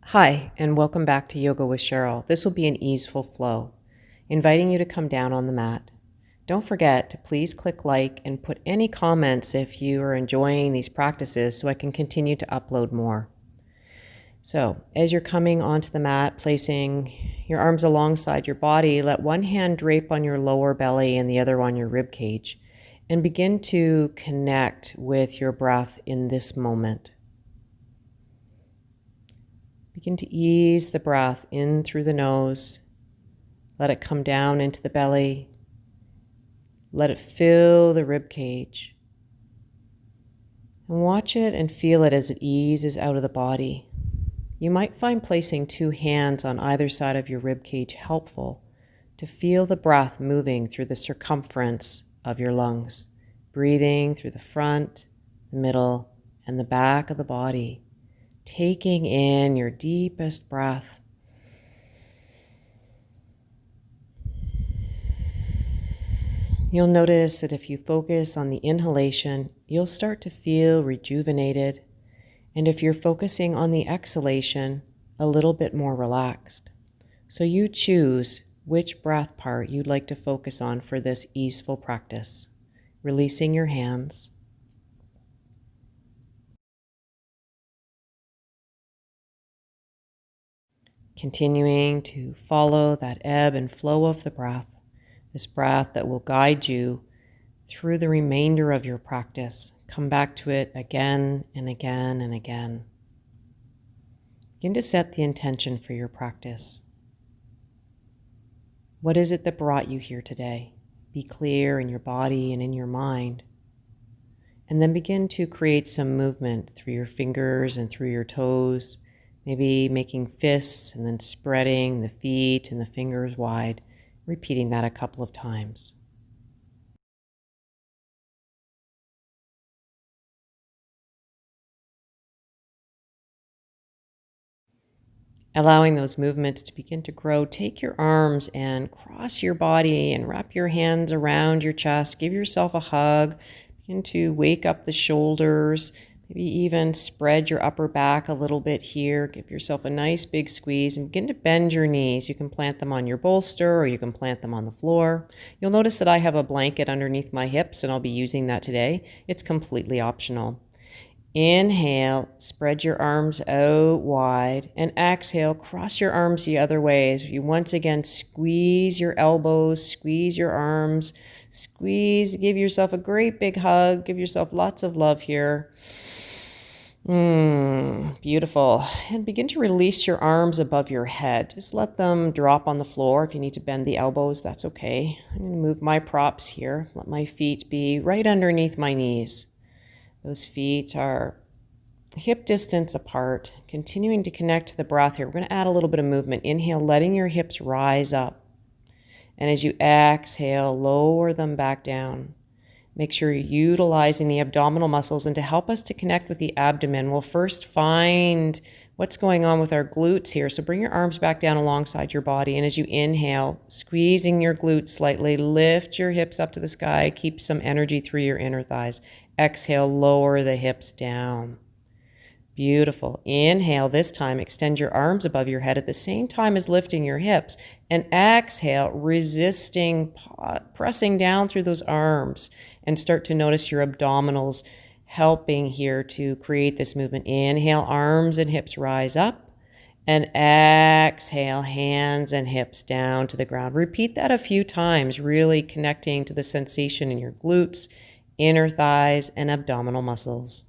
Hi, and welcome back to Yoga with Cheryl. This will be an easeful flow, inviting you to come down on the mat. Don't forget to please click like and put any comments if you are enjoying these practices so I can continue to upload more. So, as you're coming onto the mat, placing your arms alongside your body, let one hand drape on your lower belly and the other on your rib cage, and begin to connect with your breath in this moment. Begin to ease the breath in through the nose. Let it come down into the belly. Let it fill the rib cage. And watch it and feel it as it eases out of the body. You might find placing two hands on either side of your rib cage helpful to feel the breath moving through the circumference of your lungs, breathing through the front, the middle, and the back of the body, taking in your deepest breath. You'll notice that if you focus on the inhalation, you'll start to feel rejuvenated. And if you're focusing on the exhalation, a little bit more relaxed. So you choose which breath part you'd like to focus on for this easeful practice. Releasing your hands. Continuing to follow that ebb and flow of the breath, this breath that will guide you through the remainder of your practice. Come back to it again and again and again. Begin to set the intention for your practice. What is it that brought you here today? Be clear in your body and in your mind. And then begin to create some movement through your fingers and through your toes, maybe making fists and then spreading the feet and the fingers wide, repeating that a couple of times. Allowing those movements to begin to grow, take your arms and cross your body and wrap your hands around your chest. Give yourself a hug. Begin to wake up the shoulders. Maybe even spread your upper back a little bit here. Give yourself a nice big squeeze and begin to bend your knees. You can plant them on your bolster or you can plant them on the floor. You'll notice that I have a blanket underneath my hips and I'll be using that today. It's completely optional. Inhale, spread your arms out wide, and exhale, cross your arms the other way. As you once again squeeze your elbows, squeeze your arms, squeeze, give yourself a great big hug, give yourself lots of love here. Beautiful. And begin to release your arms above your head. Just let them drop on the floor. If you need to bend the elbows, that's okay. I'm going to move my props here. Let my feet be right underneath my knees. Those feet are hip distance apart, continuing to connect to the breath here. We're going to add a little bit of movement. Inhale, letting your hips rise up. And as you exhale, lower them back down. Make sure you're utilizing the abdominal muscles. And to help us to connect with the abdomen, we'll first find what's going on with our glutes here. So bring your arms back down alongside your body. And as you inhale, squeezing your glutes slightly, lift your hips up to the sky. Keep some energy through your inner thighs. Exhale, lower the hips down. Beautiful. Inhale, this time extend your arms above your head at the same time as lifting your hips. And exhale, resisting, pressing down through those arms. And start to notice your abdominals helping here to create this movement. Inhale, arms and hips rise up. And exhale, hands and hips down to the ground. Repeat that a few times, really connecting to the sensation in your glutes, inner thighs, and abdominal muscles.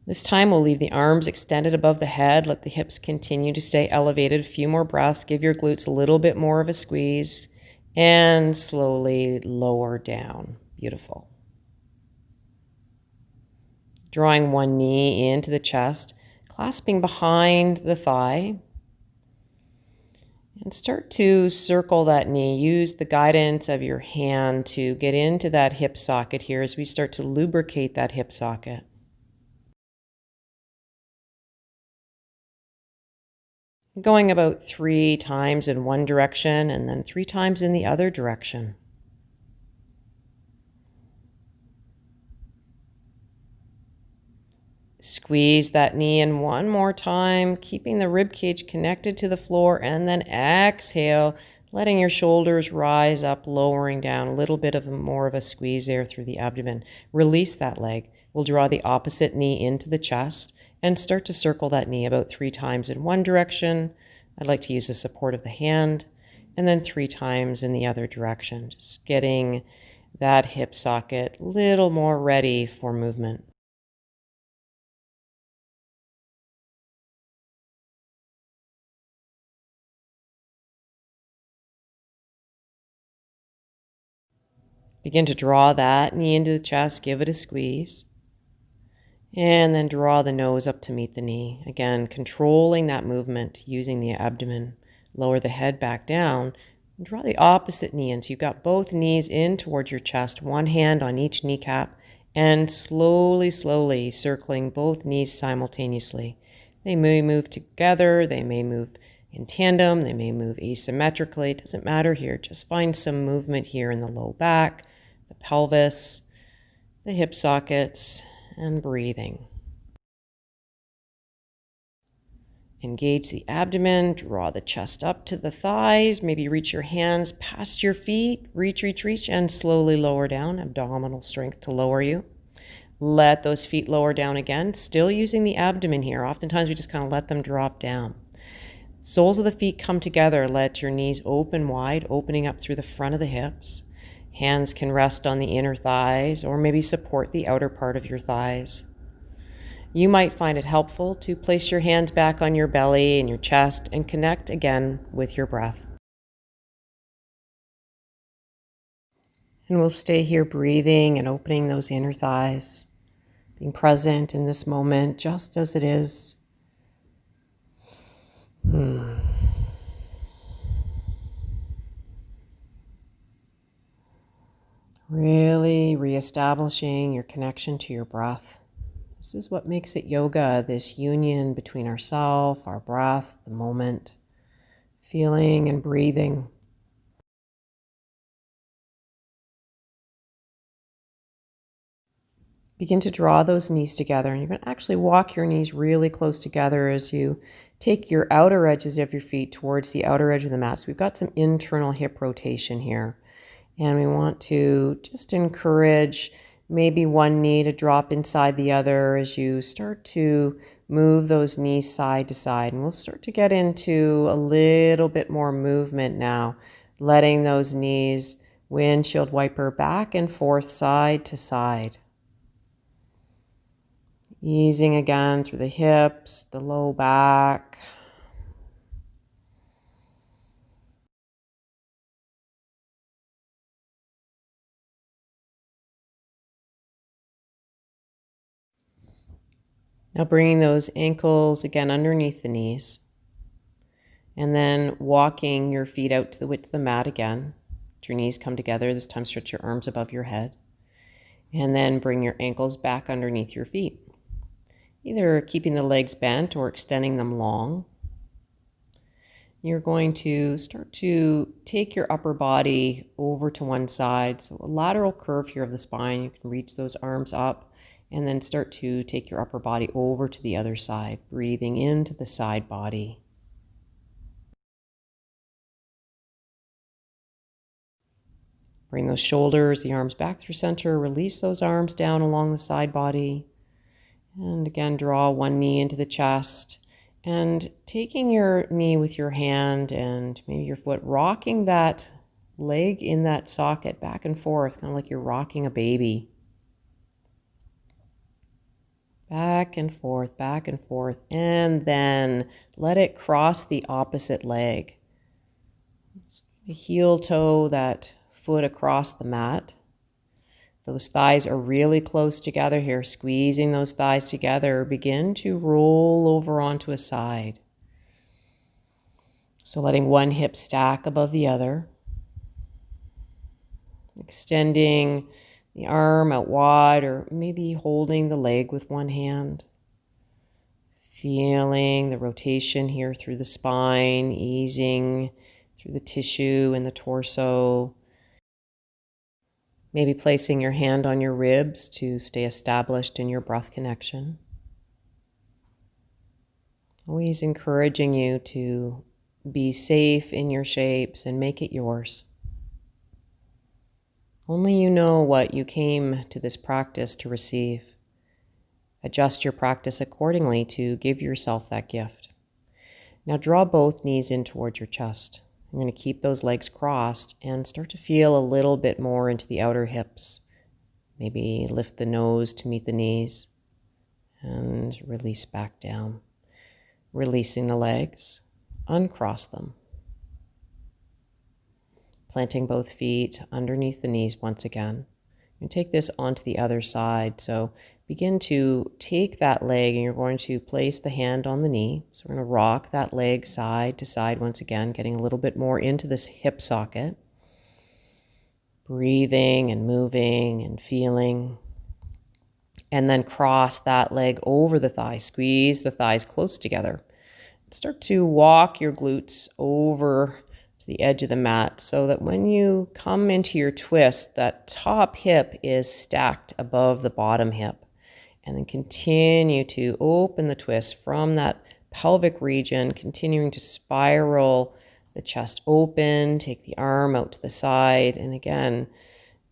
This time we'll leave the arms extended above the head. Let the hips continue to stay elevated. A few more breaths. Give your glutes a little bit more of a squeeze. And slowly lower down. Beautiful. Drawing one knee into the chest, clasping behind the thigh. And start to circle that knee. Use the guidance of your hand to get into that hip socket here as we start to lubricate that hip socket. Going about 3 times in one direction and then 3 times in the other direction. Squeeze that knee in one more time, keeping the rib cage connected to the floor, and then exhale, letting your shoulders rise up, lowering down, a little bit of more of a squeeze there through the abdomen. Release that leg. We'll draw the opposite knee into the chest and start to circle that knee about 3 times in one direction. I'd like to use the support of the hand, and then 3 times in the other direction, just getting that hip socket a little more ready for movement. Begin to draw that knee into the chest, give it a squeeze, and then draw the nose up to meet the knee. Again, controlling that movement using the abdomen. Lower the head back down, and draw the opposite knee in. So you've got both knees in towards your chest, one hand on each kneecap, and slowly, slowly circling both knees simultaneously. They may move together, they may move in tandem, they may move asymmetrically. It doesn't matter here. Just find some movement here in the low back, the pelvis, the hip sockets, and breathing. Engage the abdomen, draw the chest up to the thighs, maybe reach your hands past your feet, reach, and slowly lower down, abdominal strength to lower you. Let those feet lower down again, still using the abdomen here. Oftentimes we just kind of let them drop down. Soles of the feet come together, let your knees open wide, opening up through the front of the hips. Hands can rest on the inner thighs or maybe support the outer part of your thighs. You might find it helpful to place your hands back on your belly and your chest and connect again with your breath. And we'll stay here breathing and opening those inner thighs, being present in this moment just as it is. Really reestablishing your connection to your breath. This is what makes it yoga, this union between ourself, our breath, the moment, feeling and breathing. Begin to draw those knees together, and you're going to actually walk your knees really close together as you take your outer edges of your feet towards the outer edge of the mat. So we've got some internal hip rotation here, and we want to just encourage maybe one knee to drop inside the other as you start to move those knees side to side. And we'll start to get into a little bit more movement now, letting those knees windshield wiper back and forth, side to side. Easing again through the hips, the low back. Now bringing those ankles again underneath the knees. And then walking your feet out to the width of the mat again. Let your knees come together. This time stretch your arms above your head. And then bring your ankles back underneath your feet. Either keeping the legs bent or extending them long. You're going to start to take your upper body over to one side. So a lateral curve here of the spine. You can reach those arms up and then start to take your upper body over to the other side, breathing into the side body. Bring those shoulders, the arms back through center. Release those arms down along the side body. And again, draw one knee into the chest. And taking your knee with your hand and maybe your foot, rocking that leg in that socket back and forth, kind of like you're rocking a baby. Back and forth, and then let it cross the opposite leg. Heel toe that foot across the mat. Those thighs are really close together here, squeezing those thighs together. Begin to roll over onto a side. So letting one hip stack above the other. Extending the arm out wide or maybe holding the leg with one hand. Feeling the rotation here through the spine, easing through the tissue and the torso. Maybe placing your hand on your ribs to stay established in your breath connection. Always encouraging you to be safe in your shapes and make it yours. Only you know what you came to this practice to receive. Adjust your practice accordingly to give yourself that gift. Now draw both knees in towards your chest. You're going to keep those legs crossed and start to feel a little bit more into the outer hips. Maybe lift the nose to meet the knees and release back down. Releasing the legs, uncross them. Planting both feet underneath the knees once again. And take this onto the other side. So begin to take that leg and you're going to place the hand on the knee. So we're going to rock that leg side to side once again, getting a little bit more into this hip socket. Breathing and moving and feeling. And then cross that leg over the thigh. Squeeze the thighs close together. Start to walk your glutes over to the edge of the mat so that when you come into your twist, that top hip is stacked above the bottom hip. And then continue to open the twist from that pelvic region, continuing to spiral the chest open, take the arm out to the side. And again,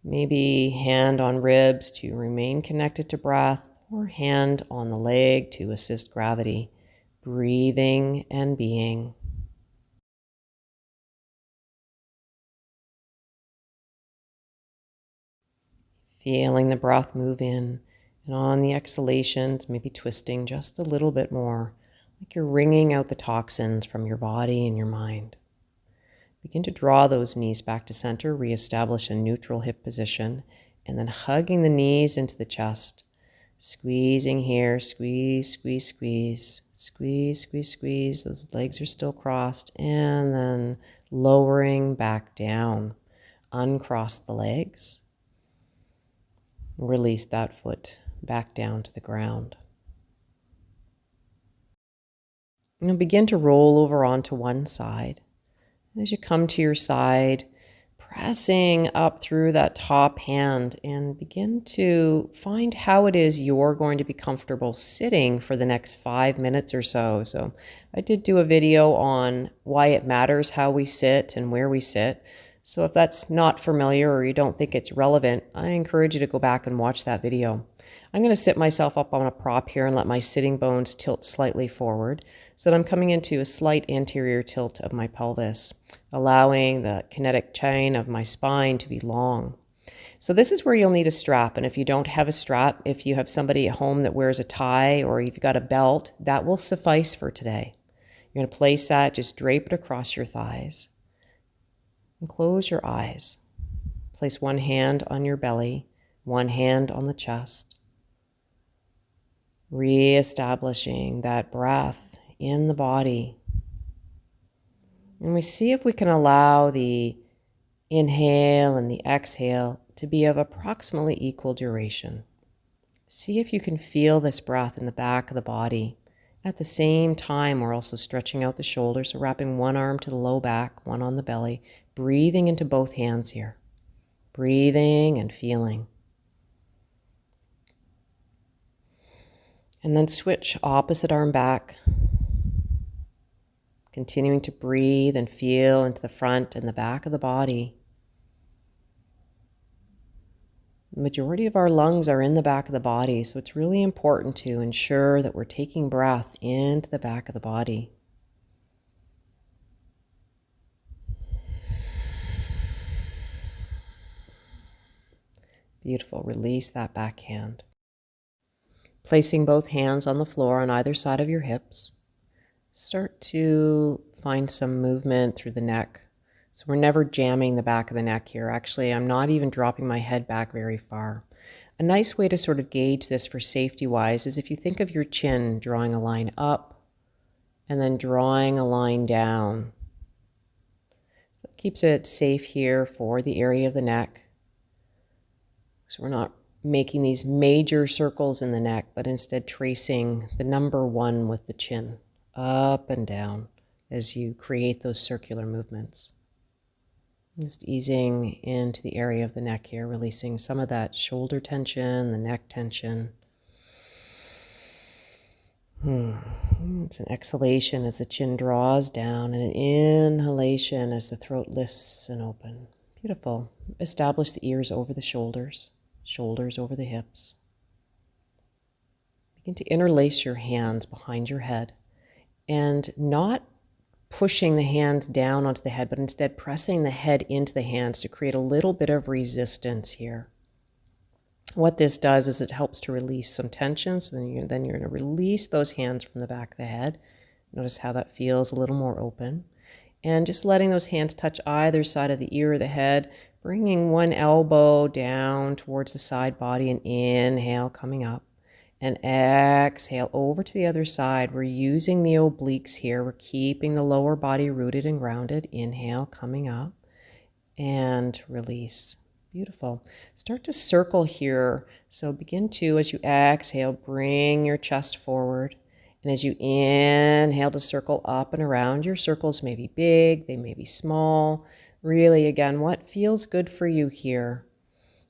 maybe hand on ribs to remain connected to breath, or hand on the leg to assist gravity. Breathing and being. Feeling the breath move in, and on the exhalations, maybe twisting just a little bit more, like you're wringing out the toxins from your body and your mind. Begin to draw those knees back to center, reestablish a neutral hip position, and then hugging the knees into the chest. Squeezing here, squeeze, squeeze, squeeze, squeeze, squeeze, squeeze. Those legs are still crossed. And then lowering back down. Uncross the legs. Release that foot back down to the ground. And begin to roll over onto one side. As you come to your side, pressing up through that top hand and begin to find how it is you're going to be comfortable sitting for the next 5 minutes or so. So I did do a video on why it matters how we sit and where we sit. So if that's not familiar or you don't think it's relevant, I encourage you to go back and watch that video. I'm going to sit myself up on a prop here and let my sitting bones tilt slightly forward so that I'm coming into a slight anterior tilt of my pelvis, allowing the kinetic chain of my spine to be long. So this is where you'll need a strap. And if you don't have a strap, if you have somebody at home that wears a tie or you've got a belt, that will suffice for today. You're going to place that, just drape it across your thighs. And close your eyes. Place one hand on your belly, one hand on the chest. Reestablishing that breath in the body. And we see if we can allow the inhale and the exhale to be of approximately equal duration. See if you can feel this breath in the back of the body. At the same time, we're also stretching out the shoulders, so wrapping one arm to the low back, one on the belly, breathing into both hands here. Breathing and feeling. And then switch opposite arm back. Continuing to breathe and feel into the front and the back of the body. The majority of our lungs are in the back of the body, so it's really important to ensure that we're taking breath into the back of the body. Beautiful. Release that back hand. Placing both hands on the floor on either side of your hips. Start to find some movement through the neck. So we're never jamming the back of the neck here. Actually, I'm not even dropping my head back very far. A nice way to sort of gauge this for safety-wise is if you think of your chin drawing a line up and then drawing a line down. So it keeps it safe here for the area of the neck. So we're not making these major circles in the neck, but instead tracing the number 1 with the chin, up and down as you create those circular movements. Just easing into the area of the neck here, releasing some of that shoulder tension, the neck tension. It's an exhalation as the chin draws down and an inhalation as the throat lifts and open. Beautiful. Establish the ears over the shoulders, shoulders over the hips. Begin to interlace your hands behind your head and not pushing the hands down onto the head, but instead pressing the head into the hands to create a little bit of resistance here. What this does is it helps to release some tension. So then you're going to release those hands from the back of the head. Notice how that feels a little more open. And just letting those hands touch either side of the ear or the head, bringing one elbow down towards the side body and inhale, coming up. And exhale over to the other side. We're using the obliques here. We're keeping the lower body rooted and grounded. Inhale, coming up. And release. Beautiful. Start to circle here. So begin to, as you exhale, bring your chest forward. And as you inhale to circle up and around, your circles may be big, they may be small. Really, again, what feels good for you here?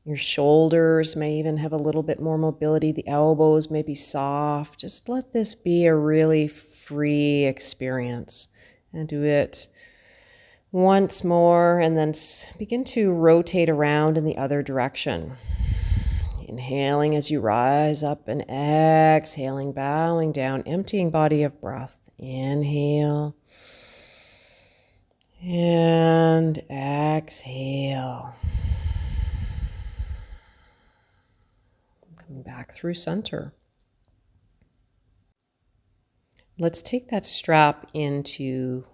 Your shoulders may even have a little bit more mobility. The elbows may be soft. Just let this be a really free experience. And do it once more, and then begin to rotate around in the other direction. Inhaling as you rise up and exhaling, bowing down, emptying body of breath. Inhale and exhale. Coming back through center. Let's take that strap into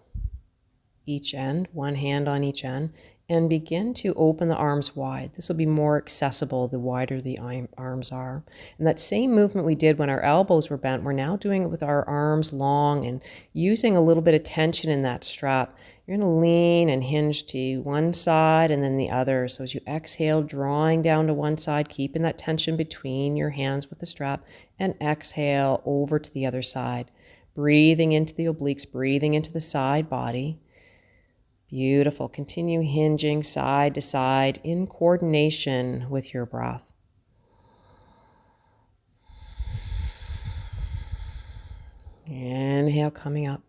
each end, one hand on each end, and begin to open the arms wide. This will be more accessible the wider the arms are. And that same movement we did when our elbows were bent, we're now doing it with our arms long and using a little bit of tension in that strap. You're going to lean and hinge to one side and then the other. So as you exhale, drawing down to one side, keeping that tension between your hands with the strap, and exhale over to the other side. Breathing into the obliques, breathing into the side body. Beautiful. Continue hinging side to side in coordination with your breath. Inhale, coming up.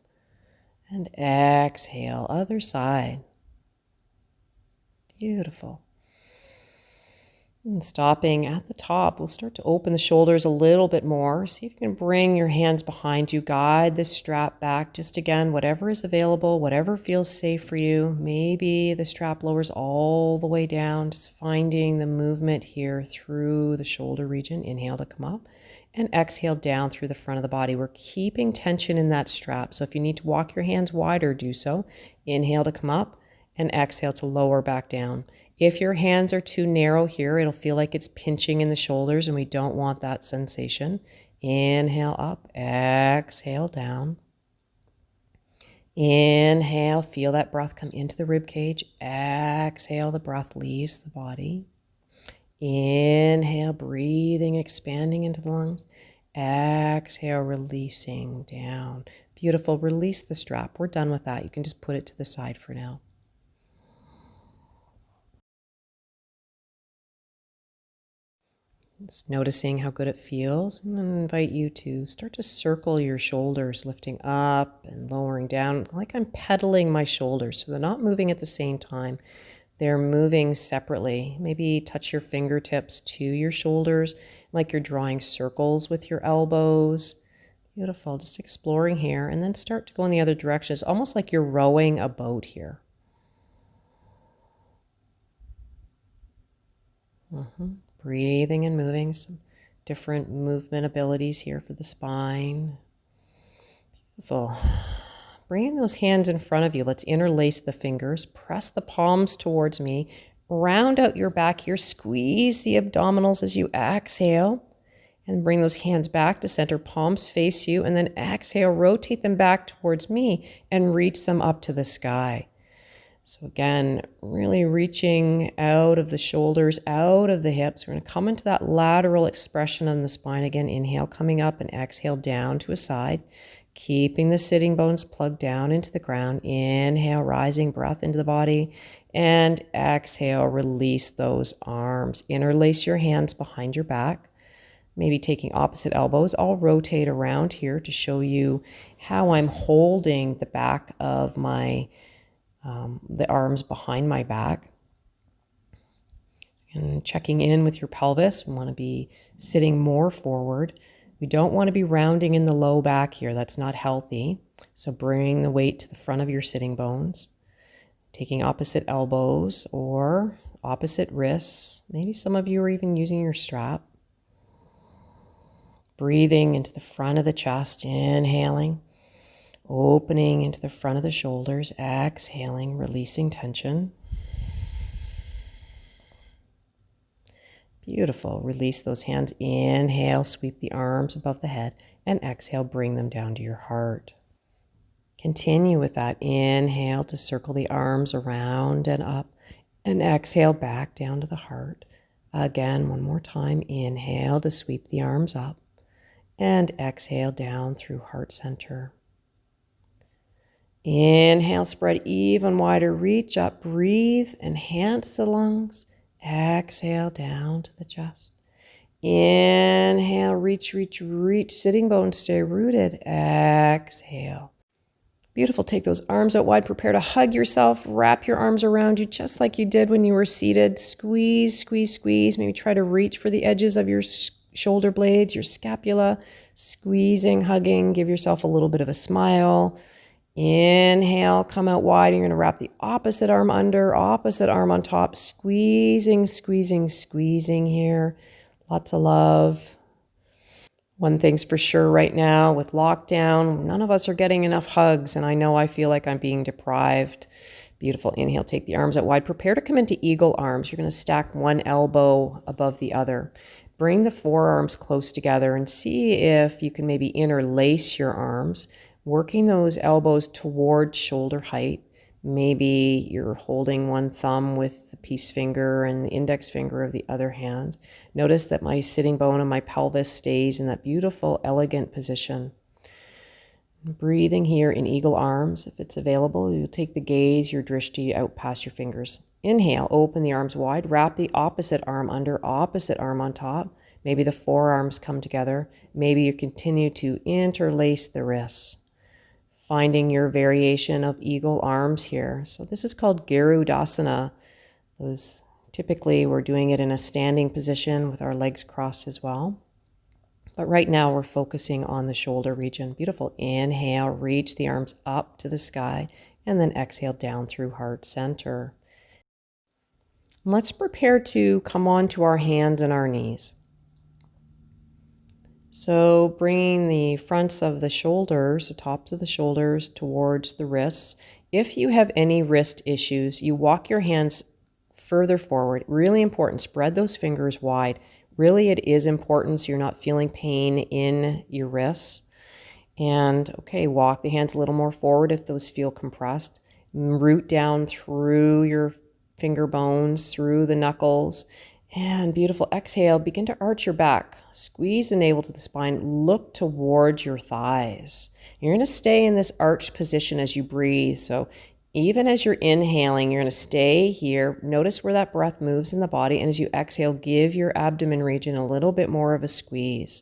And exhale, other side. Beautiful. And stopping at the top, we'll start to open the shoulders a little bit more. See if you can bring your hands behind you. Guide the strap back. Just again, whatever is available, whatever feels safe for you. Maybe the strap lowers all the way down. Just finding the movement here through the shoulder region. Inhale to come up. And exhale down through the front of the body. We're keeping tension in that strap. So if you need to walk your hands wider, do so. Inhale to come up. And exhale to lower back down. If your hands are too narrow here, it'll feel like it's pinching in the shoulders, and we don't want that sensation. Inhale up, exhale down. Inhale, feel that breath come into the rib cage. Exhale, the breath leaves the body. Inhale, breathing, expanding into the lungs. Exhale, releasing down. Beautiful. Release the strap. We're done with that. You can just put it to the side for now. Just noticing how good it feels. And then invite you to start to circle your shoulders, lifting up and lowering down, like I'm pedaling my shoulders. So they're not moving at the same time. They're moving separately. Maybe touch your fingertips to your shoulders, like you're drawing circles with your elbows. Beautiful. Just exploring here. And then start to go in the other direction. It's almost like you're rowing a boat here. Breathing and moving, some different movement abilities here for the spine. Beautiful. Bringing those hands in front of you. Let's interlace the fingers. Press the palms towards me. Round out your back here. Squeeze the abdominals as you exhale. And bring those hands back to center. Palms face you. And then exhale. Rotate them back towards me and reach them up to the sky. So again, really reaching out of the shoulders, out of the hips. We're going to come into that lateral expression on the spine again. Inhale, coming up, and exhale down to a side. Keeping the sitting bones plugged down into the ground. Inhale, rising breath into the body. And exhale, release those arms. Interlace your hands behind your back. maybe taking opposite elbows. I'll rotate around here to show you how I'm holding the back of my, the arms behind my back. And checking in with your pelvis. We want to be sitting more forward. We don't want to be rounding in the low back here. That's not healthy. So bring the weight to the front of your sitting bones. Taking opposite elbows or opposite wrists. Maybe some of you are even using your strap. Breathing into the front of the chest, inhaling. Opening into the front of the shoulders, exhaling, releasing tension. Beautiful. Release those hands. Inhale, sweep the arms above the head, and exhale, bring them down to your heart. Continue with that. Inhale to circle the arms around and up, and exhale back down to the heart. Again, one more time. Inhale to sweep the arms up, and exhale down through heart center. Inhale, spread even wider, reach up, breathe, enhance the lungs. Exhale down to the chest. Inhale, reach, reach, reach. Sitting bones stay rooted. Exhale. Beautiful. Take those arms out wide. Prepare to hug yourself. Wrap your arms around you just like you did when you were seated. Squeeze, squeeze, squeeze. Maybe try to reach for the edges of your shoulder blades, your scapula. Squeezing, hugging. Give yourself a little bit of a smile. Inhale, come out wide. You're going to wrap the opposite arm under, opposite arm on top. Squeezing, squeezing, squeezing here. Lots of love. One thing's for sure right now with lockdown, none of us are getting enough hugs, and I know I feel like I'm being deprived. Beautiful. Inhale, take the arms out wide. Prepare to come into eagle arms. You're going to stack one elbow above the other. Bring the forearms close together and see if you can maybe interlace your arms. Working those elbows towards shoulder height. Maybe you're holding one thumb with the peace finger and the index finger of the other hand. Notice that my sitting bone and my pelvis stays in that beautiful, elegant position. Breathing here in eagle arms. If it's available, you'll take the gaze, your drishti out past your fingers. Inhale, open the arms wide. Wrap the opposite arm under, opposite arm on top. Maybe the forearms come together. Maybe you continue to interlace the wrists. Finding your variation of eagle arms here. So this is called Garudasana. Typically we're doing it in a standing position with our legs crossed as well. But right now we're focusing on the shoulder region. Beautiful. Inhale, reach the arms up to the sky, and then exhale down through heart center. Let's prepare to come on to our hands and our knees. So bringing the fronts of the shoulders, the tops of the shoulders towards the wrists. If you have any wrist issues, you walk your hands further forward. Really important, spread those fingers wide. Really, it is important so you're not feeling pain in your wrists. And okay, walk the hands a little more forward if those feel compressed. Root down through your finger bones, through the knuckles. And beautiful. Exhale, begin to arch your back. Squeeze the navel to the spine. Look towards your thighs. You're going to stay in this arched position as you breathe. So even as you're inhaling, you're going to stay here. Notice where that breath moves in the body. And as you exhale, give your abdomen region a little bit more of a squeeze.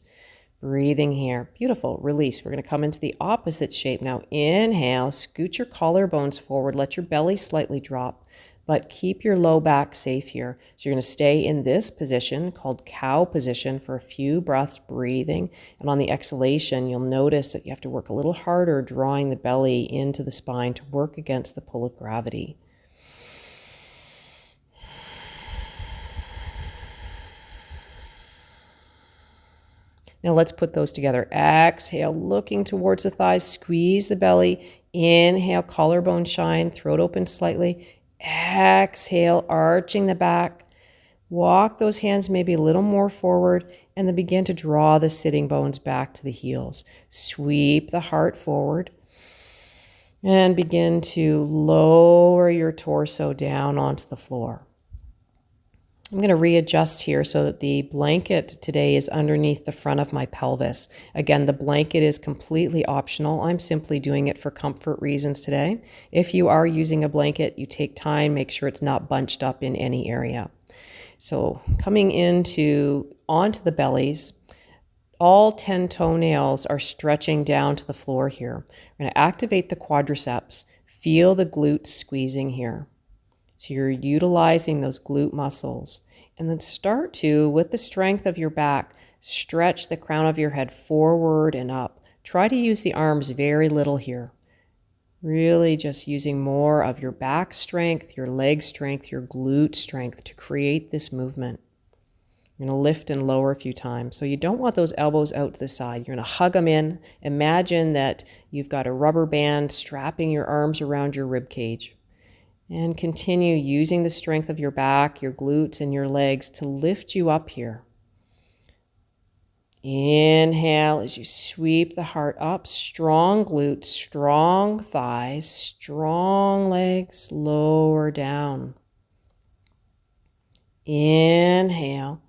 Breathing here. Beautiful. Release. We're going to come into the opposite shape now. Inhale, scoot your collarbones forward. Let your belly slightly drop. But keep your low back safe here. So you're going to stay in this position called cow position for a few breaths, breathing. And on the exhalation, you'll notice that you have to work a little harder drawing the belly into the spine to work against the pull of gravity. Now let's put those together. Exhale, looking towards the thighs, squeeze the belly. Inhale, collarbone shine, throat open slightly. Exhale, arching the back. Walk those hands maybe a little more forward and then begin to draw the sitting bones back to the heels. Sweep the heart forward and begin to lower your torso down onto the floor. I'm going to readjust here so that the blanket today is underneath the front of my pelvis. Again, the blanket is completely optional. I'm simply doing it for comfort reasons today. If you are using a blanket, you take time, make sure it's not bunched up in any area. So coming onto the bellies, All 10 toenails are stretching down to the floor here. We're going to activate the quadriceps. Feel the glutes squeezing here. So you're utilizing those glute muscles. And then start to, with the strength of your back, stretch the crown of your head forward and up. Try to use the arms very little here. Really just using more of your back strength, your leg strength, your glute strength to create this movement. You're going to lift and lower a few times. So you don't want those elbows out to the side. You're going to hug them in. Imagine that you've got a rubber band strapping your arms around your rib cage. And continue using the strength of your back, your glutes, and your legs to lift you up here. Inhale as you sweep the heart up. Strong glutes, strong thighs, strong legs. Lower down. Inhale.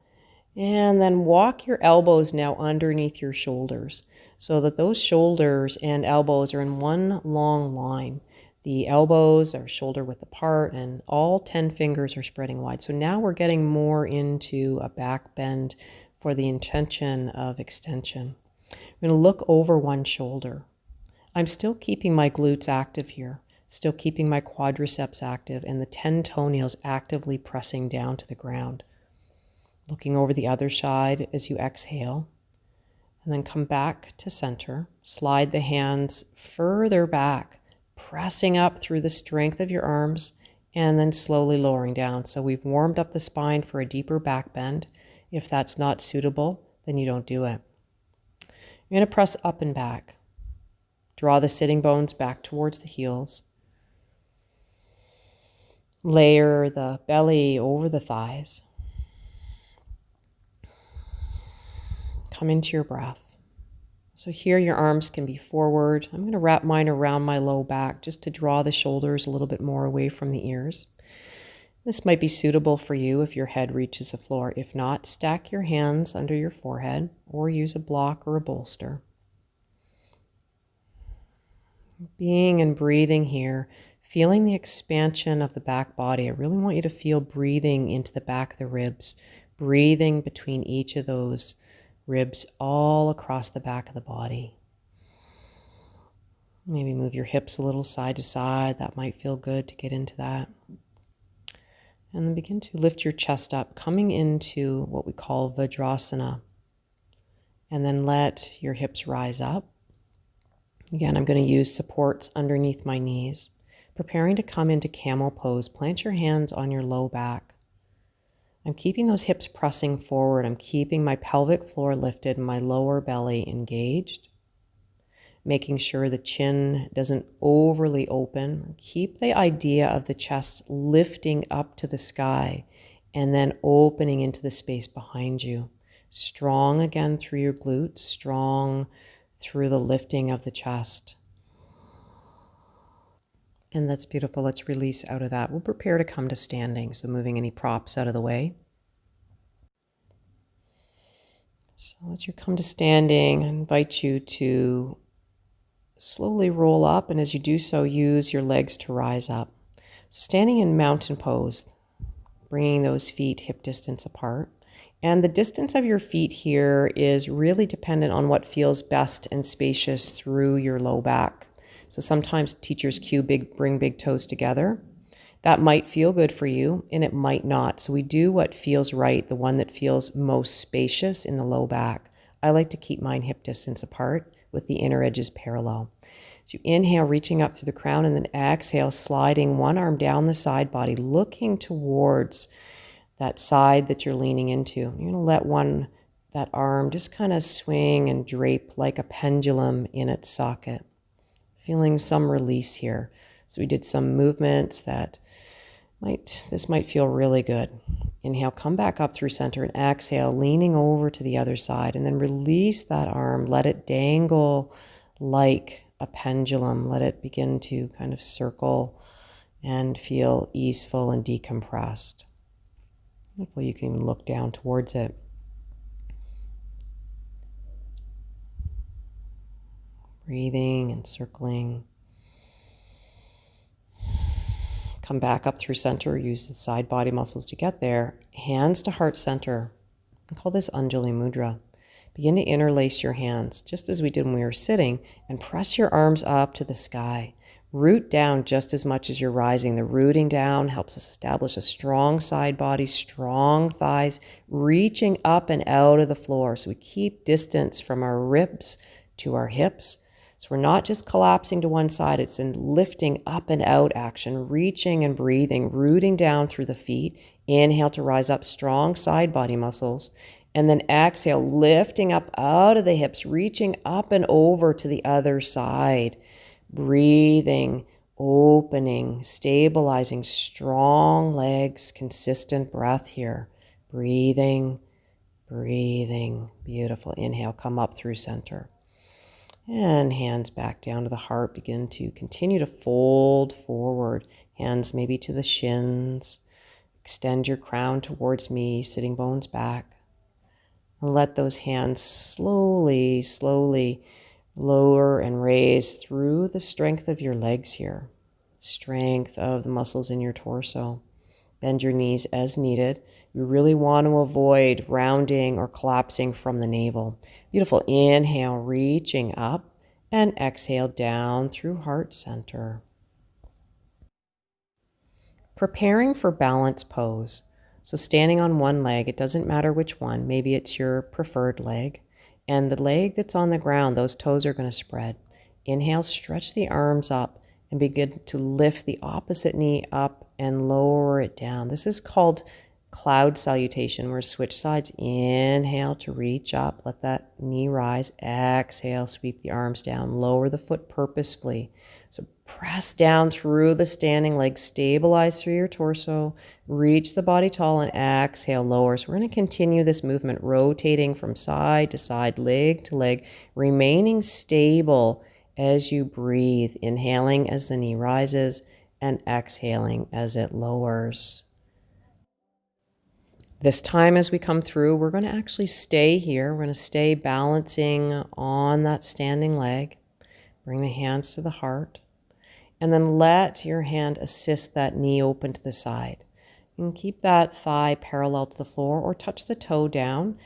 And then walk your elbows now underneath your shoulders so that those shoulders and elbows are in one long line. The elbows are shoulder width apart and all 10 fingers are spreading wide. So now we're getting more into a back bend for the intention of extension. We're going to look over one shoulder. I'm still keeping my glutes active here, still keeping my quadriceps active and the 10 toenails actively pressing down to the ground. Looking over the other side as you exhale. And then come back to center. Slide the hands further back, pressing up through the strength of your arms, and then slowly lowering down. So we've warmed up the spine for a deeper back bend. If that's not suitable, then you don't do it. You're going to press up and back. Draw the sitting bones back towards the heels. Layer the belly over the thighs. Come into your breath. So here your arms can be forward. I'm going to wrap mine around my low back just to draw the shoulders a little bit more away from the ears. This might be suitable for you if your head reaches the floor. If not, stack your hands under your forehead or use a block or a bolster. Being and breathing here, feeling the expansion of the back body. I really want you to feel breathing into the back of the ribs, breathing between each of those ribs all across the back of the body. Maybe move your hips a little side to side. That might feel good to get into that. And then begin to lift your chest up, coming into what we call Vajrasana. And then let your hips rise up. Again, I'm going to use supports underneath my knees. Preparing to come into camel pose. Plant your hands on your low back. I'm keeping those hips pressing forward. I'm keeping my pelvic floor lifted and my lower belly engaged. Making sure the chin doesn't overly open. Keep the idea of the chest lifting up to the sky and then opening into the space behind you. Strong again through your glutes, strong through the lifting of the chest. And that's beautiful. Let's release out of that. We'll prepare to come to standing, so moving any props out of the way. So as you come to standing, I invite you to slowly roll up, and as you do so, use your legs to rise up. So standing in mountain pose, bringing those feet hip distance apart. And the distance of your feet here is really dependent on what feels best and spacious through your low back. So sometimes teachers bring big toes together. That might feel good for you, and it might not. So we do what feels right, the one that feels most spacious in the low back. I like to keep mine hip distance apart with the inner edges parallel. So you inhale, reaching up through the crown, and then exhale, sliding one arm down the side body, looking towards that side that you're leaning into. You're going to let that arm just kind of swing and drape like a pendulum in its socket. Feeling some release here. So we did some movements that this might feel really good. Inhale, come back up through center, and exhale, leaning over to the other side, and then release that arm. Let it dangle like a pendulum. Let it begin to kind of circle and feel easeful and decompressed. Hopefully you can even look down towards it. Breathing and circling. Come back up through center. Use the side body muscles to get there. Hands to heart center. I call this Anjali Mudra. Begin to interlace your hands, just as we did when we were sitting, and press your arms up to the sky. Root down just as much as you're rising. The rooting down helps us establish a strong side body, strong thighs, reaching up and out of the floor. So we keep distance from our ribs to our hips. So we're not just collapsing to one side, it's in lifting up and out action, reaching and breathing, rooting down through the feet. Inhale to rise up, strong side body muscles. And then exhale, lifting up out of the hips, reaching up and over to the other side. Breathing, opening, stabilizing, strong legs, consistent breath here. Breathing, breathing. Beautiful. Inhale, come up through center. And hands back down to the heart. Begin to continue to fold forward. Hands maybe to the shins. Extend your crown towards me, sitting bones back. And let those hands slowly, slowly lower and raise through the strength of your legs here. Strength of the muscles in your torso. Bend your knees as needed. You really want to avoid rounding or collapsing from the navel. Beautiful. Inhale, reaching up, and exhale down through heart center. Preparing for balance pose. So standing on one leg, it doesn't matter which one. Maybe it's your preferred leg. And the leg that's on the ground, those toes are going to spread. Inhale, stretch the arms up and begin to lift the opposite knee up and lower it down. This is called cloud salutation. We're switch sides. Inhale to reach up, let that knee rise. Exhale, sweep the arms down, lower the foot purposefully. So press down through the standing leg, stabilize through your torso, reach the body tall, and exhale, lower. So we're going to continue this movement, rotating from side to side, leg to leg, remaining stable as you breathe, inhaling as the knee rises and exhaling as it lowers. This time as we come through, we're going to actually stay here. We're going to stay balancing on that standing leg. Bring the hands to the heart. And then let your hand assist that knee open to the side. You can keep that thigh parallel to the floor or touch the toe down.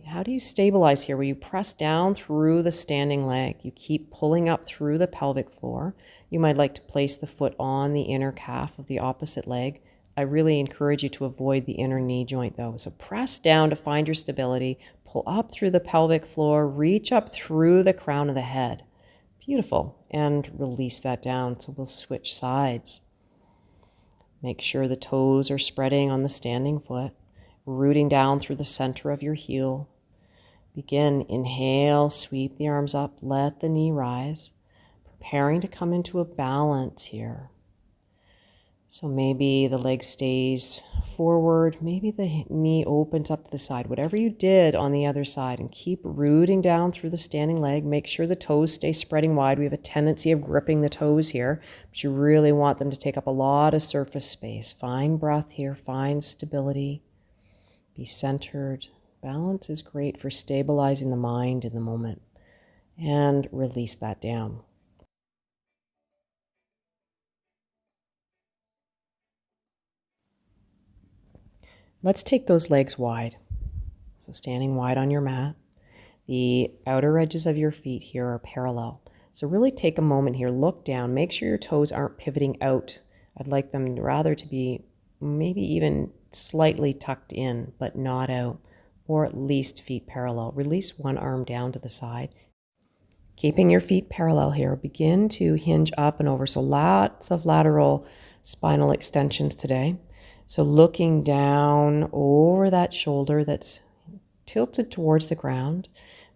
How do you stabilize here? Where you press down through the standing leg. You keep pulling up through the pelvic floor. You might like to place the foot on the inner calf of the opposite leg. I really encourage you to avoid the inner knee joint though. So press down to find your stability. Pull up through the pelvic floor. Reach up through the crown of the head. Beautiful. And release that down. So we'll switch sides. Make sure the toes are spreading on the standing foot, rooting down through the center of your heel. Begin. Inhale, sweep the arms up, let the knee rise. Preparing to come into a balance here. So maybe the leg stays forward, maybe the knee opens up to the side, whatever you did on the other side, and keep rooting down through the standing leg. Make sure the toes stay spreading wide. We have a tendency of gripping the toes here, but you really want them to take up a lot of surface space. Find breath here, find stability, be centered. Balance is great for stabilizing the mind in the moment, and release that down. Let's take those legs wide. So standing wide on your mat. The outer edges of your feet here are parallel. So really take a moment here, look down, make sure your toes aren't pivoting out. I'd like them rather to be maybe even slightly tucked in, but not out, or at least feet parallel. Release one arm down to the side. Keeping your feet parallel here, begin to hinge up and over. So lots of lateral spinal extensions today. So looking down over that shoulder that's tilted towards the ground,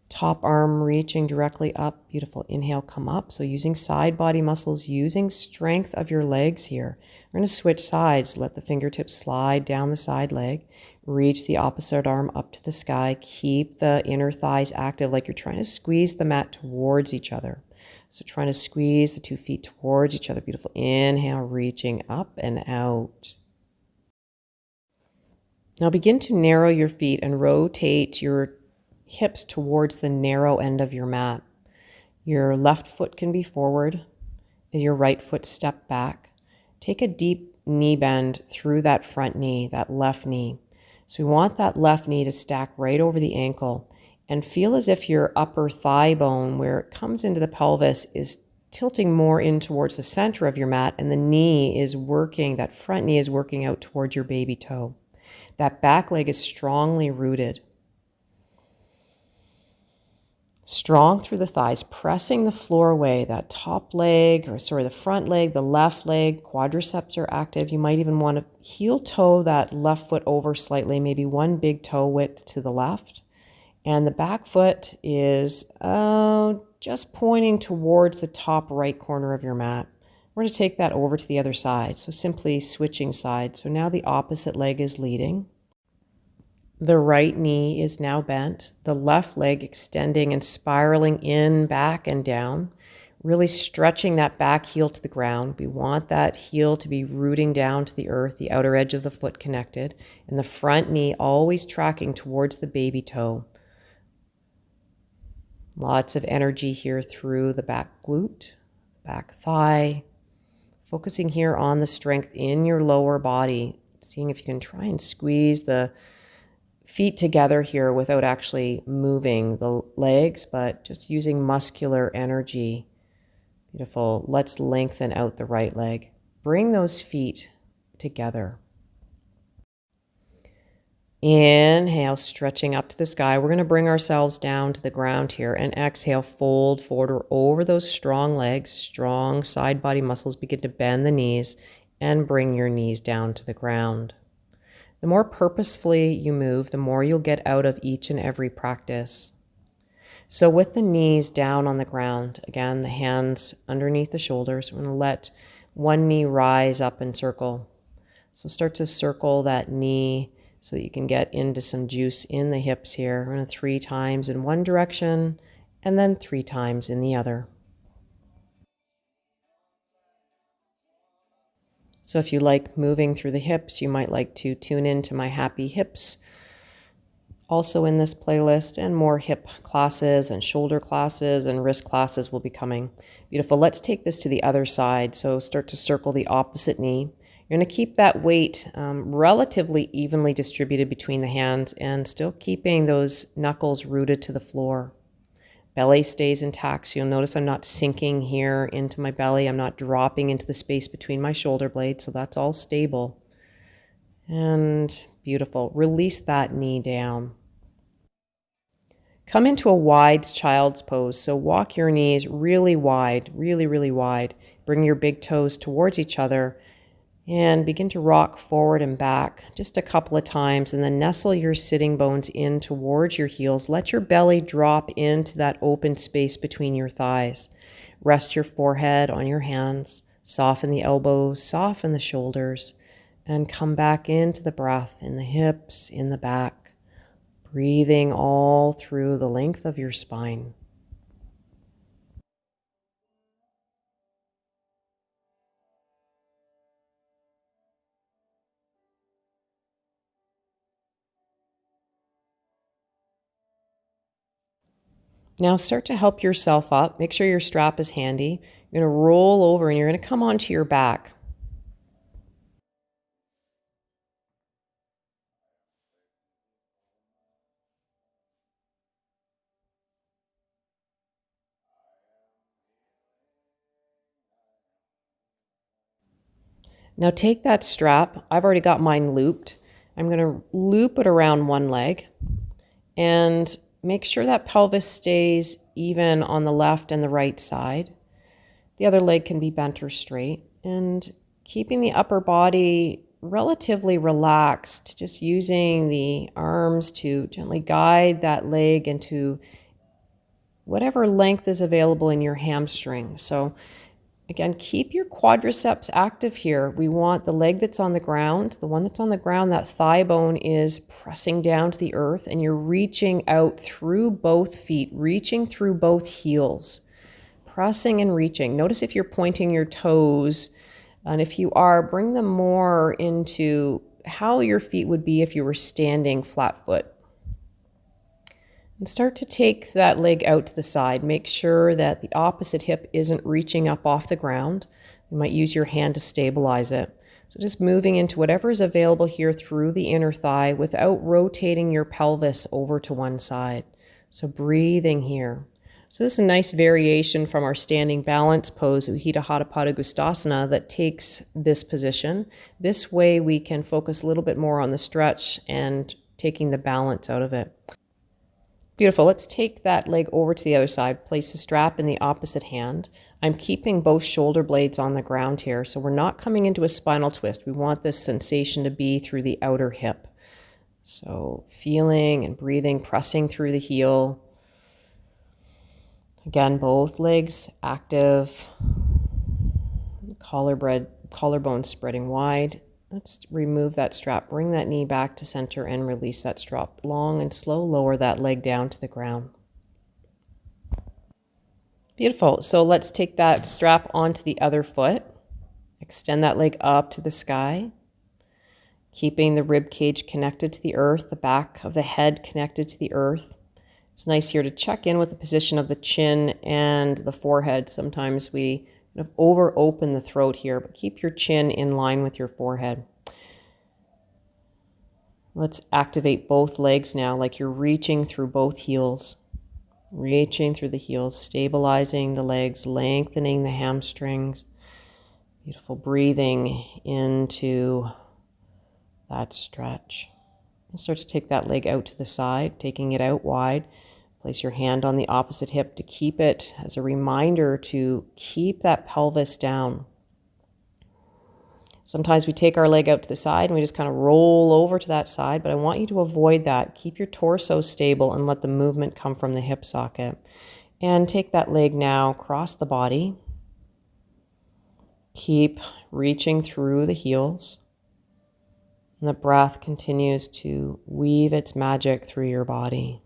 top arm reaching directly up. Beautiful. Inhale, come up. So using side body muscles, using strength of your legs here. We're going to switch sides. Let the fingertips slide down the side leg. Reach the opposite arm up to the sky. Keep the inner thighs active like you're trying to squeeze the mat towards each other. So trying to squeeze the 2 feet towards each other. Beautiful. Inhale, reaching up and out. Now begin to narrow your feet and rotate your hips towards the narrow end of your mat. Your left foot can be forward and your right foot step back. Take a deep knee bend through that front knee, that left knee. So we want that left knee to stack right over the ankle. And feel as if your upper thigh bone, where it comes into the pelvis, is tilting more in towards the center of your mat, and the knee is working, that front knee is working out towards your baby toe. That back leg is strongly rooted. Strong through the thighs, pressing the floor away. That top leg, the front leg, the left leg, quadriceps are active. You might even want to heel toe that left foot over slightly, maybe one big toe width to the left. And the back foot is just pointing towards the top right corner of your mat. We're going to take that over to the other side. So simply switching sides. So now the opposite leg is leading. The right knee is now bent, the left leg extending and spiraling in, back, and down, really stretching that back heel to the ground. We want that heel to be rooting down to the earth, the outer edge of the foot connected, and the front knee always tracking towards the baby toe. Lots of energy here through the back glute, back thigh, focusing here on the strength in your lower body, seeing if you can try and squeeze the feet together here without actually moving the legs, but just using muscular energy. Beautiful. Let's lengthen out the right leg. Bring those feet together. Inhale, stretching up to the sky. We're going to bring ourselves down to the ground here, and exhale, fold forward or over those strong legs, strong side body muscles. Begin to bend the knees and bring your knees down to the ground. The more purposefully you move, the more you'll get out of each and every practice. So with the knees down on the ground, again, the hands underneath the shoulders, we're going to let one knee rise up and circle. So start to circle that knee so that you can get into some juice in the hips here. We're going to 3 times in one direction and then 3 times in the other. So if you like moving through the hips, you might like to tune into my Happy Hips also in this playlist, and more hip classes and shoulder classes and wrist classes will be coming. Beautiful. Let's take this to the other side. So start to circle the opposite knee. You're going to keep that weight relatively evenly distributed between the hands and still keeping those knuckles rooted to the floor. Belly stays intact, so you'll notice I'm not sinking here into my belly. I'm not dropping into the space between my shoulder blades, so that's all stable. And beautiful. Release that knee down. Come into a wide child's pose, so walk your knees really wide, really, really wide. Bring your big toes towards each other and begin to rock forward and back just a couple of times, and then nestle your sitting bones in towards your heels. Let your belly drop into that open space between your thighs. Rest your forehead on your hands. Soften the elbows, soften the shoulders, and come back into the breath in the hips, in the back. Breathing all through the length of your spine. Now start to help yourself up. Make sure your strap is handy. You're going to roll over and you're going to come onto your back. Now take that strap. I've already got mine looped. I'm going to loop it around one leg and make sure that pelvis stays even on the left and the right side. The other leg can be bent or straight, and keeping the upper body relatively relaxed, just using the arms to gently guide that leg into whatever length is available in your hamstring. So again, keep your quadriceps active here. We want the leg that's on the ground, the one that's on the ground, that thigh bone is pressing down to the earth, and you're reaching out through both feet, reaching through both heels, pressing and reaching. Notice if you're pointing your toes, and if you are, bring them more into how your feet would be if you were standing flat foot. And start to take that leg out to the side. Make sure that the opposite hip isn't reaching up off the ground. You might use your hand to stabilize it. So just moving into whatever is available here through the inner thigh without rotating your pelvis over to one side. So breathing here. So this is a nice variation from our standing balance pose, Utthita Hatha Padangusthasana, that takes this position. This way we can focus a little bit more on the stretch and taking the balance out of it. Beautiful. Let's take that leg over to the other side. Place the strap in the opposite hand. I'm keeping both shoulder blades on the ground here, so we're not coming into a spinal twist. We want this sensation to be through the outer hip. So feeling and breathing, pressing through the heel. Again, both legs active. Collarbone spreading wide. Let's remove that strap. Bring that knee back to center and release that strap. Long and slow, lower that leg down to the ground. Beautiful. So let's take that strap onto the other foot. Extend that leg up to the sky, keeping the rib cage connected to the earth, the back of the head connected to the earth. It's nice here to check in with the position of the chin and the forehead. Sometimes we kind of over-open the throat here, but keep your chin in line with your forehead. Let's activate both legs now, like you're reaching through both heels. Reaching through the heels, stabilizing the legs, lengthening the hamstrings. Beautiful. Breathing into that stretch. And start to take that leg out to the side, taking it out wide. Place your hand on the opposite hip to keep it as a reminder to keep that pelvis down. Sometimes we take our leg out to the side and we just kind of roll over to that side, but I want you to avoid that. Keep your torso stable and let the movement come from the hip socket. And take that leg now across the body. Keep reaching through the heels. And the breath continues to weave its magic through your body.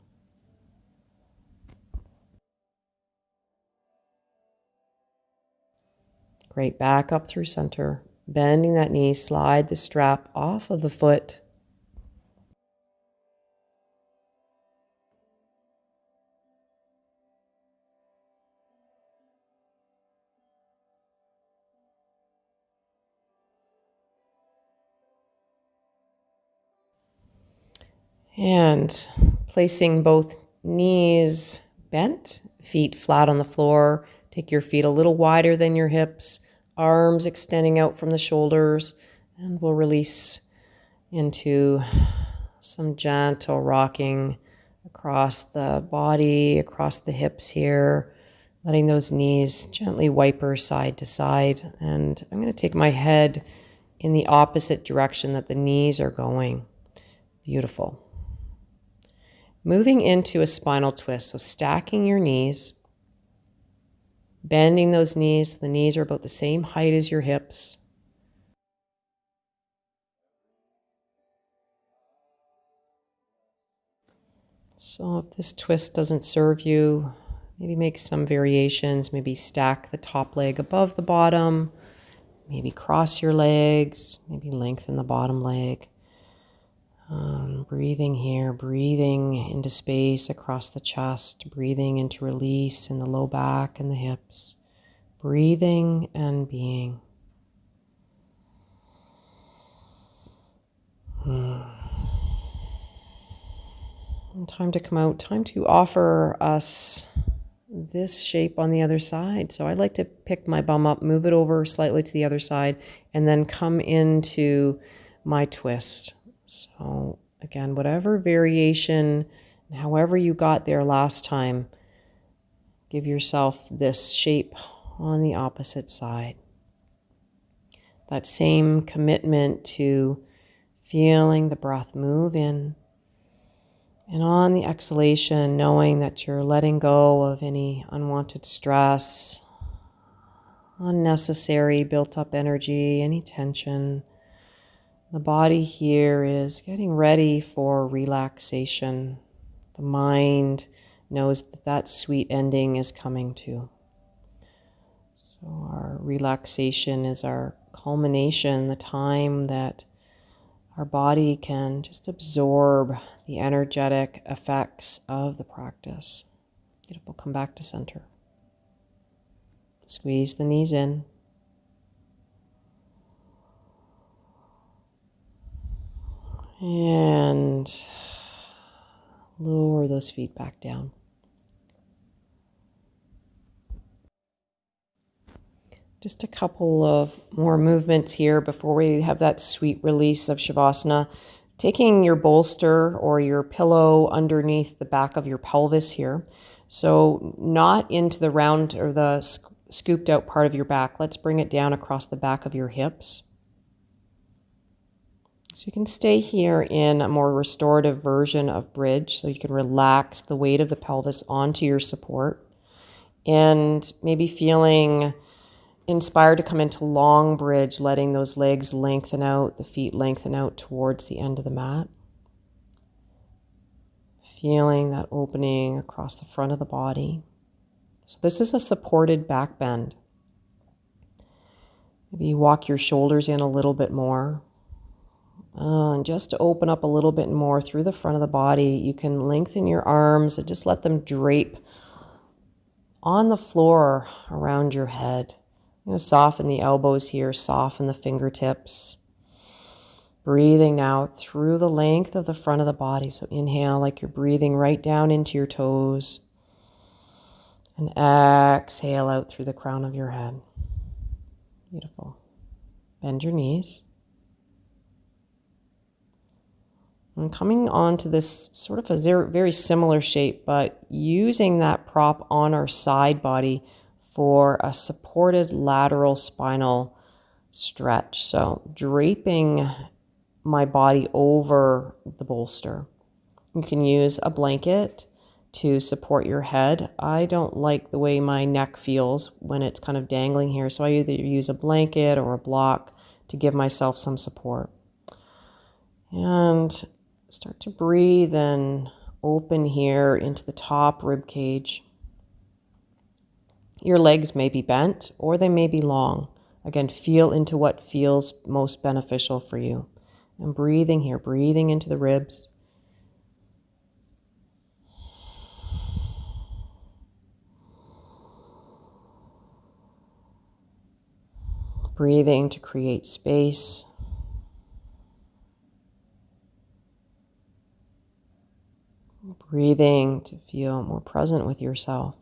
Great. Back up through center. Bending that knee, slide the strap off of the foot. And placing both knees bent, feet flat on the floor. Take your feet a little wider than your hips, arms extending out from the shoulders, and we'll release into some gentle rocking across the body, across the hips here, letting those knees gently wiper side to side. And I'm going to take my head in the opposite direction that the knees are going. Beautiful. Moving into a spinal twist, so stacking your knees, bending those knees. The knees are about the same height as your hips. So if this twist doesn't serve you, maybe make some variations. Maybe stack the top leg above the bottom. Maybe cross your legs. Maybe lengthen the bottom leg. Breathing here, breathing into space across the chest, breathing into release in the low back and the hips, breathing and being. And time to come out, time to offer us this shape on the other side. So I like to pick my bum up, move it over slightly to the other side, and then come into my twist. So again, whatever variation, however you got there last time, give yourself this shape on the opposite side. That same commitment to feeling the breath move in, and on the exhalation, knowing that you're letting go of any unwanted stress, unnecessary built-up energy, any tension. The body here is getting ready for relaxation. The mind knows that that sweet ending is coming too. So our relaxation is our culmination, the time that our body can just absorb the energetic effects of the practice. Beautiful. Come back to center. Squeeze the knees in. And lower those feet back down. Just a couple of more movements here before we have that sweet release of Shavasana. Taking your bolster or your pillow underneath the back of your pelvis here. So not into the round or the scooped out part of your back. Let's bring it down across the back of your hips. So you can stay here in a more restorative version of bridge, so you can relax the weight of the pelvis onto your support and maybe feeling inspired to come into long bridge, letting those legs lengthen out, the feet lengthen out towards the end of the mat. Feeling that opening across the front of the body. So this is a supported back bend. Maybe walk your shoulders in a little bit more. And just to open up a little bit more through the front of the body, you can lengthen your arms and just let them drape on the floor around your head. I'm going to soften the elbows here, soften the fingertips. Breathing now through the length of the front of the body. So inhale like you're breathing right down into your toes. And exhale out through the crown of your head. Beautiful. Bend your knees. And coming on to this sort of a very similar shape, but using that prop on our side body for a supported lateral spinal stretch. So draping my body over the bolster. You can use a blanket to support your head. I don't like the way my neck feels when it's kind of dangling here, so I either use a blanket or a block to give myself some support. And start to breathe and open here into the top rib cage. Your legs may be bent or they may be long. Again, feel into what feels most beneficial for you. And breathing here, breathing into the ribs. Breathing to create space. Breathing to feel more present with yourself.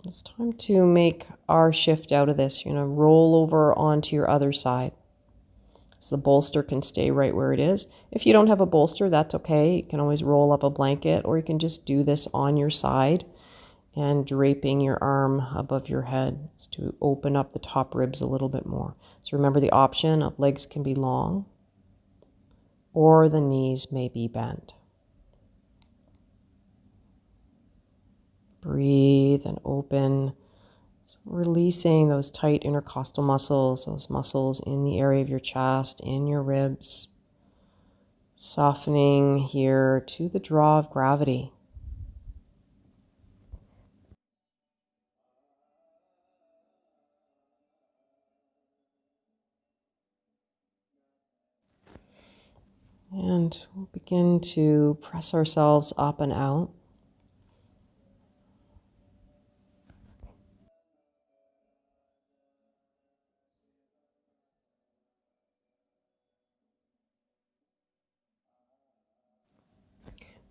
It's time to make our shift out of this. You're going to roll over onto your other side. So the bolster can stay right where it is. If you don't have a bolster, that's okay. You can always roll up a blanket, or you can just do this on your side and draping your arm above your head to open up the top ribs a little bit more. So remember the option of legs can be long or the knees may be bent. Breathe and open. So releasing those tight intercostal muscles, those muscles in the area of your chest, in your ribs. Softening here to the draw of gravity. And we'll begin to press ourselves up and out.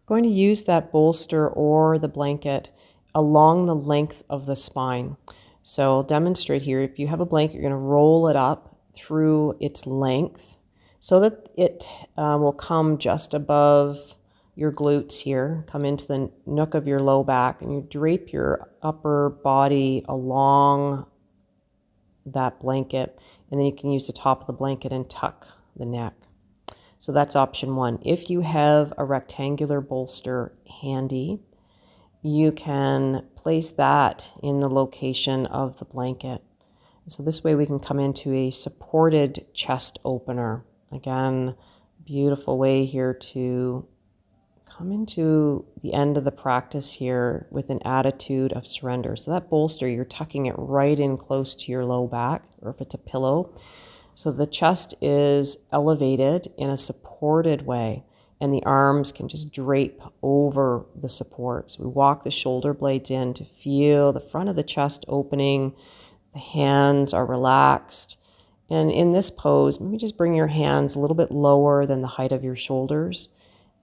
Going to use that bolster or the blanket along the length of the spine. So I'll demonstrate here. If you have a blanket, you're going to roll it up through its length so that it will come just above your glutes here, come into the nook of your low back, and you drape your upper body along that blanket, and then you can use the top of the blanket and tuck the neck. So that's option one. If you have a rectangular bolster handy, you can place that in the location of the blanket. So this way we can come into a supported chest opener. Again, beautiful way here to come into the end of the practice here with an attitude of surrender. So that bolster, you're tucking it right in close to your low back, or if it's a pillow. So the chest is elevated in a supported way, and the arms can just drape over the support. So we walk the shoulder blades in to feel the front of the chest opening. The hands are relaxed. And in this pose, maybe just bring your hands a little bit lower than the height of your shoulders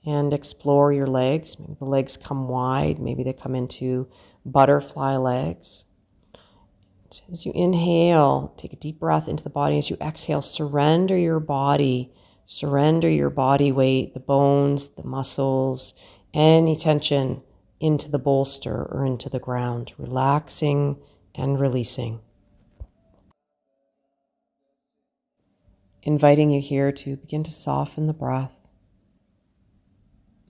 and explore your legs. Maybe the legs come wide. Maybe they come into butterfly legs. As you inhale, take a deep breath into the body. As you exhale, surrender your body. Surrender your body weight, the bones, the muscles, any tension into the bolster or into the ground, relaxing and releasing. Inviting you here to begin to soften the breath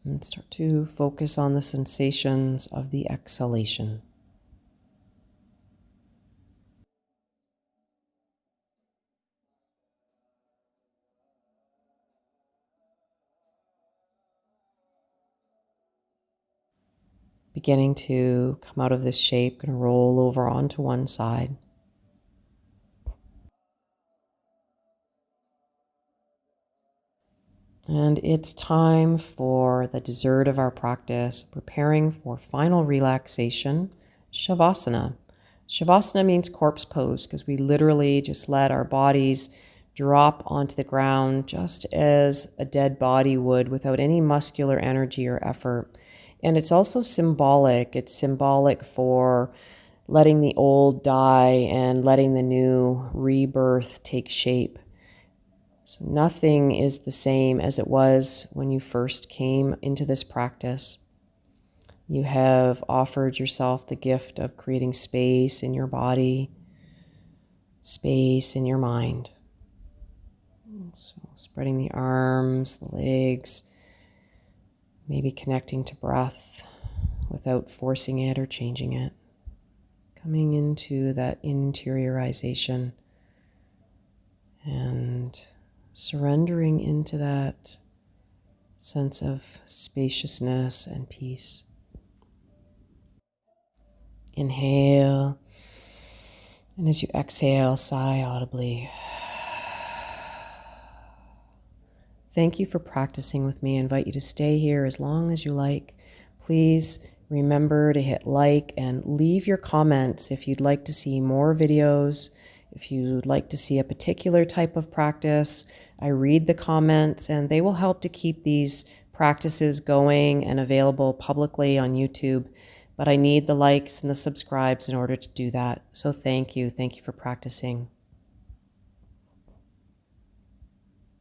and start to focus on the sensations of the exhalation. Beginning to come out of this shape, going to roll over onto one side. And it's time for the dessert of our practice, preparing for final relaxation, Savasana. Savasana means corpse pose because we literally just let our bodies drop onto the ground just as a dead body would without any muscular energy or effort. And it's also symbolic. It's symbolic for letting the old die and letting the new rebirth take shape. So nothing is the same as it was when you first came into this practice. You have offered yourself the gift of creating space in your body, space in your mind. So spreading the arms, the legs, maybe connecting to breath without forcing it or changing it. Coming into that interiorization and surrendering into that sense of spaciousness and peace. Inhale, and as you exhale, sigh audibly. Thank you for practicing with me. I invite you to stay here as long as you like. Please remember to hit like and leave your comments if you'd like to see more videos, if you'd like to see a particular type of practice. I read the comments and they will help to keep these practices going and available publicly on YouTube. But I need the likes and the subscribes in order to do that. So thank you. Thank you for practicing.